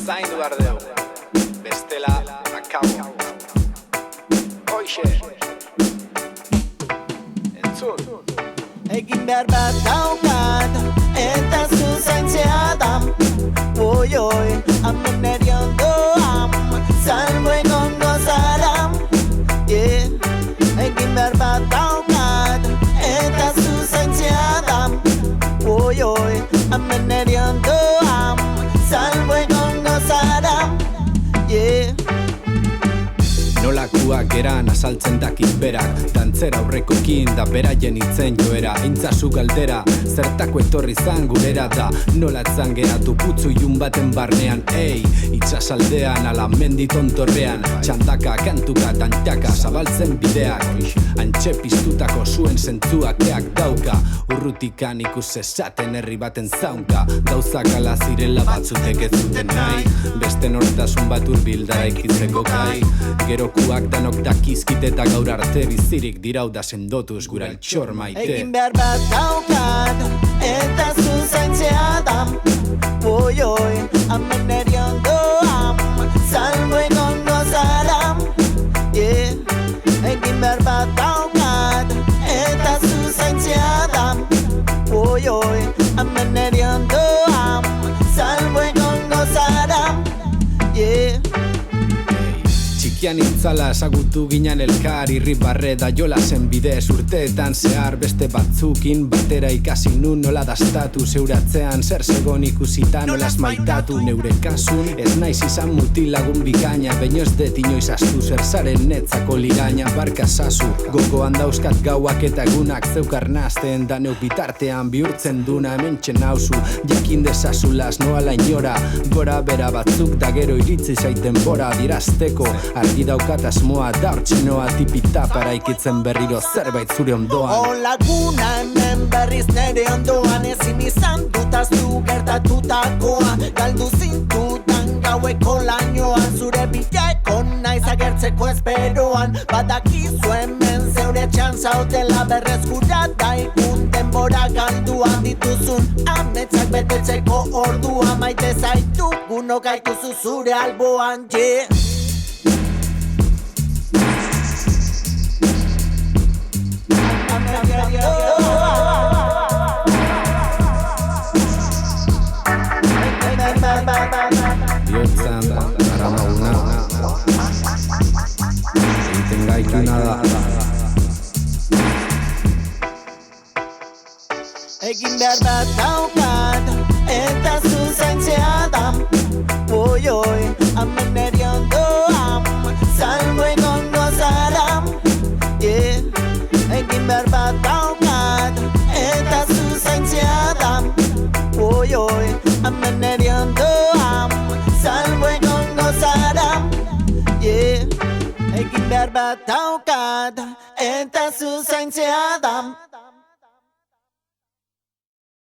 Zaindu behar dugu, bestela akabo. Hoxe, entzun. Egin behar bat daukat, eta zuzaintzea da. Oi, amen eri ondoan, salbo egongo zara. Egin behar bat daukat, eta zuzaintzea da. Oi, amen eri ondoan, salbo egongo zara. Nolakuak geran azaltzen dakit berak, dantzera aurrekokin da beraien itzen joera. Eintzazu galdera, zertako etorri zan gurera da, nolatzan geratu putzu ilun baten barnean. Ei, itxasaldean ala mendi tontorrean, txandaka, kantuka, tantaka, zabaltzen bideak. Antxe piztutako zuen zentzuakeak dauka, urrutikan ikus esaten herri baten zaunka. Gauzak ala zirela batzutek ez zuten nahi, beste nortasun bat urbildara ikitzeko gai. Gerokuak danok dakizkit eta gaur arte bizirik dirau da sendotuz gura altxor maite. Egin behar bat daukat, eta zuzaintzea da. Oi, amen eri ondoan, salbo egongo zara. Egin behar bat daukat, eta zuzaintzea da. Oi, amen eri ondoan, salbo egongo zara. Txikian intzala esagutu ginen elkar, irribarre da jolasen bidez urteetan zehar. Beste batzukin batera ikasi nun nola dastatu, zeuratzean zer zegon ikusita nolaz maitatu. Neure kasun ez naiz izan mutilagun bikaina, baino ez det inoiz astu zer zaren netzako liraina. Barka zazu, gogoan dauzkat gauak eta egunak zeukar nazten, da neu bitartean bihurtzen duna hementxe nauzu. Jakin dezazulaz noala inora, gora bera batzuk da gero iritzi zaiten bora dirazteko. Argi daukat asmoa da hortxenoa tipita paraikitzen berriro zerbait zure ondoan. Laguna hemen berriz nere ondoan, ezin izan dutaztu gertatutakoa. Galdu zintutan gaueko lainoan, zure bileko naiz agertzeko esperoan. Badakizu hemen zeure txan zautela berrezkurata ikun denbora galduan. Dituzun ametsak betetzeko ordua, maite zaitu gunok gaituzu zure alboan. Bihurtzen da, aramaguna, egiten gaituna da. Egin behar bat daukat, eta zuzaintzea da. Oi, amen eri ondoan, salbo egongo zara. Egin behar bat daukat, eta zuzaintzea da. Oi, amen eri ondoan, salbo egongo zara. Egin behar bat daukat, eta zuzaintzea da.